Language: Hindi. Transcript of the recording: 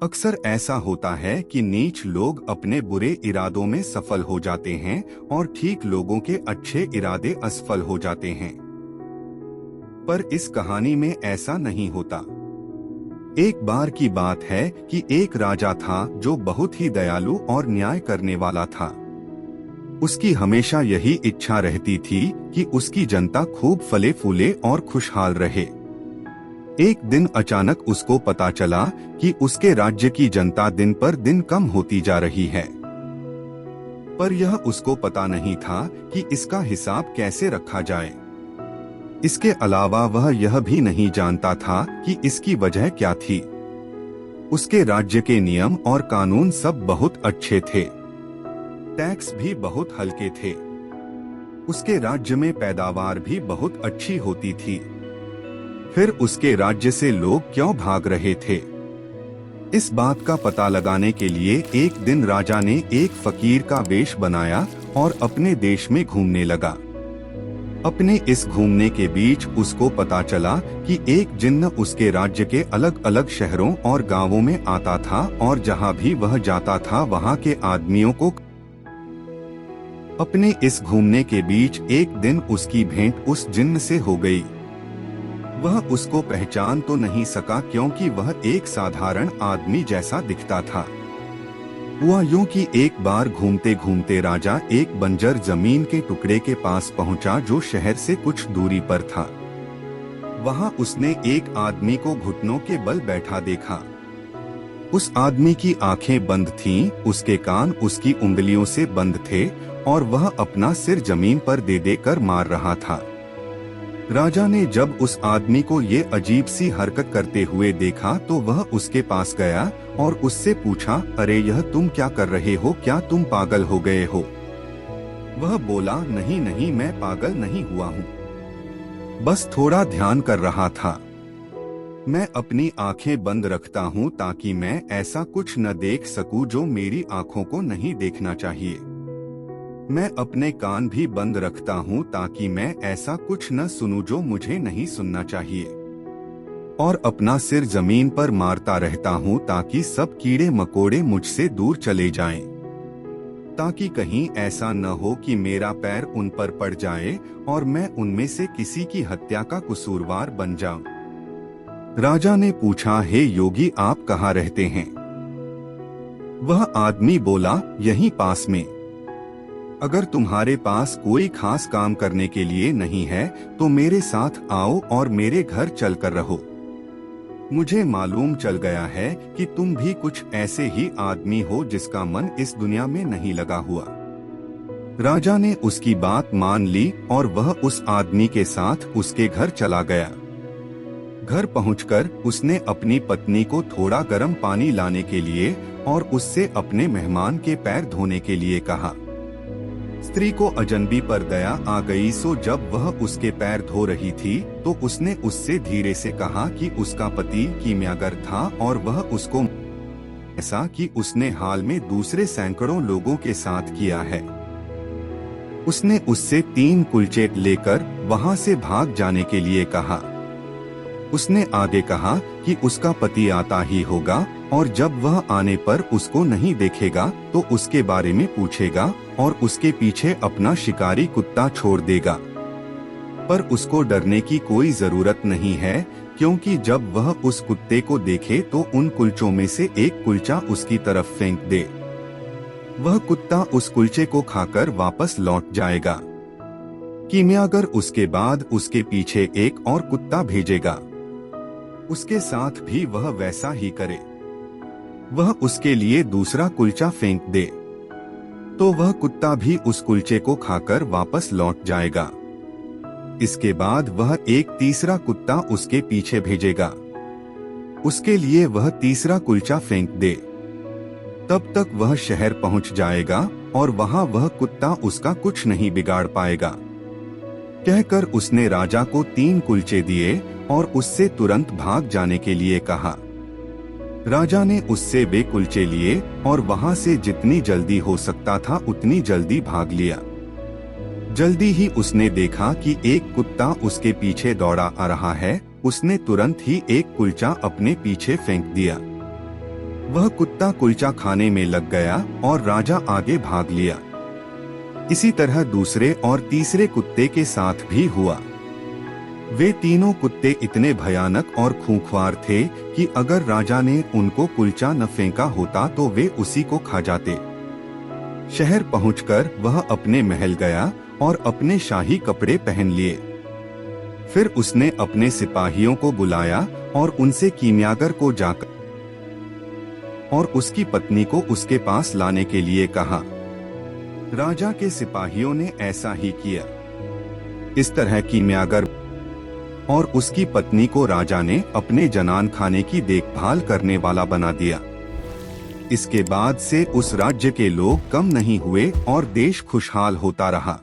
अक्सर ऐसा होता है कि नीच लोग अपने बुरे इरादों में सफल हो जाते हैं और ठीक लोगों के अच्छे इरादे असफल हो जाते हैं। पर इस कहानी में ऐसा नहीं होता। एक बार की बात है कि एक राजा था जो बहुत ही दयालु और न्याय करने वाला था। उसकी हमेशा यही इच्छा रहती थी कि उसकी जनता खूब फले फूले और खुशहाल रहे। एक दिन अचानक उसको पता चला कि उसके राज्य की जनता दिन पर दिन कम होती जा रही है। पर यह उसको पता नहीं था कि इसका हिसाब कैसे रखा जाए। इसके अलावा वह यह भी नहीं जानता था कि इसकी वजह क्या थी। उसके राज्य के नियम और कानून सब बहुत अच्छे थे, टैक्स भी बहुत हल्के थे। उसके राज्य में पैदावार भी बहुत अच्छी होती थी। फिर उसके राज्य से लोग क्यों भाग रहे थे? इस बात का पता लगाने के लिए एक दिन राजा ने एक फकीर का वेश बनाया और अपने देश में घूमने लगा। अपने इस घूमने के बीच उसको पता चला कि एक जिन्न उसके राज्य के अलग अलग शहरों और गांवों में आता था और जहां भी वह जाता था वहां के आदमियों को। अपने इस घूमने के बीच एक दिन उसकी भेंट उस जिन्न से हो गई। वह उसको पहचान तो नहीं सका क्योंकि वह एक साधारण आदमी जैसा दिखता था। हुआ यूं कि एक बार घूमते घूमते राजा एक बंजर जमीन के टुकड़े के पास पहुंचा जो शहर से कुछ दूरी पर था। वहां उसने एक आदमी को घुटनों के बल बैठा देखा। उस आदमी की आंखें बंद थीं, उसके कान उसकी उंगलियों से बंद थे और वह अपना सिर जमीन पर दे दे कर मार रहा था। राजा ने जब उस आदमी को ये अजीब सी हरकत करते हुए देखा तो वह उसके पास गया और उससे पूछा, अरे यह तुम क्या कर रहे हो? क्या तुम पागल हो गए हो? वह बोला, नहीं नहीं, मैं पागल नहीं हुआ हूँ, बस थोड़ा ध्यान कर रहा था। मैं अपनी आंखें बंद रखता हूँ ताकि मैं ऐसा कुछ न देख सकूं जो मेरी आंखों को नहीं देखना चाहिए। मैं अपने कान भी बंद रखता हूँ ताकि मैं ऐसा कुछ न सुनूं जो मुझे नहीं सुनना चाहिए। और अपना सिर जमीन पर मारता रहता हूँ ताकि सब कीड़े मकोड़े मुझसे दूर चले जाएं, ताकि कहीं ऐसा न हो कि मेरा पैर उन पर पड़ जाए और मैं उनमें से किसी की हत्या का कसूरवार बन जाऊं। राजा ने पूछा, हे योगी, आप कहाँ रहते हैं? वह आदमी बोला, यहीं पास में। अगर तुम्हारे पास कोई खास काम करने के लिए नहीं है तो मेरे साथ आओ और मेरे घर चलकर रहो। मुझे मालूम चल गया है कि तुम भी कुछ ऐसे ही आदमी हो जिसका मन इस दुनिया में नहीं लगा हुआ। राजा ने उसकी बात मान ली और वह उस आदमी के साथ उसके घर चला गया। घर पहुंचकर उसने अपनी पत्नी को थोड़ा गर्म पानी लाने के लिए और उससे अपने मेहमान के पैर धोने के लिए कहा। स्त्री को अजनबी पर दया आ गई, सो जब वह उसके पैर धो रही थी तो उसने उससे धीरे से कहा कि उसका पति कीमियागर था और वह उसको ऐसा कि उसने हाल में दूसरे सैकड़ों लोगों के साथ किया है। उसने उससे 3 कुलचे लेकर वहां से भाग जाने के लिए कहा। उसने आगे कहा कि उसका पति आता ही होगा और जब वह आने पर उसको नहीं देखेगा तो उसके बारे में पूछेगा और उसके पीछे अपना शिकारी कुत्ता छोड़ देगा। पर उसको डरने की कोई जरूरत नहीं है, क्योंकि जब वह उस कुत्ते को देखे तो उन कुलचों में से एक कुलचा उसकी तरफ फेंक दे। वह कुत्ता उस कुलचे को खाकर वापस लौट जाएगा। कीमियागर उसके बाद उसके पीछे एक और कुत्ता भेजेगा, उसके साथ भी वह वैसा ही करे। वह उसके लिए दूसरा कुलचा फेंक दे तो वह कुत्ता भी उस कुलचे को खाकर वापस लौट जाएगा। इसके बाद वह एक तीसरा कुत्ता उसके पीछे भेजेगा, उसके लिए वह तीसरा कुलचा फेंक दे। तब तक वह शहर पहुंच जाएगा और वहां वह कुत्ता उसका कुछ नहीं बिगाड़ पाएगा। कहकर उसने राजा को 3 कुलचे दिए और उससे तुरंत भाग जाने के लिए कहा। राजा ने उससे वे कुलचे लिए और वहां से जितनी जल्दी हो सकता था उतनी जल्दी भाग लिया। जल्दी ही उसने देखा कि एक कुत्ता उसके पीछे दौड़ा आ रहा है। उसने तुरंत ही एक कुलचा अपने पीछे फेंक दिया। वह कुत्ता कुलचा खाने में लग गया और राजा आगे भाग लिया। इसी तरह दूसरे और तीसरे कुत्ते के साथ भी हुआ। वे तीनों कुत्ते इतने भयानक और खूंखार थे कि अगर राजा ने उनको कुलचा न फेंका होता तो वे उसी को खा जाते। शहर पहुंचकर वह अपने महल गया और अपने शाही कपड़े पहन लिए। फिर उसने अपने सिपाहियों को बुलाया और उनसे कीमियागर को जाकर और उसकी पत्नी को उसके पास लाने के लिए कहा। राजा के सिपाहियों ने ऐसा ही किया। इस तरह कीमियागर और उसकी पत्नी को राजा ने अपने जनान खाने की देखभाल करने वाला बना दिया। इसके बाद से उस राज्य के लोग कम नहीं हुए और देश खुशहाल होता रहा।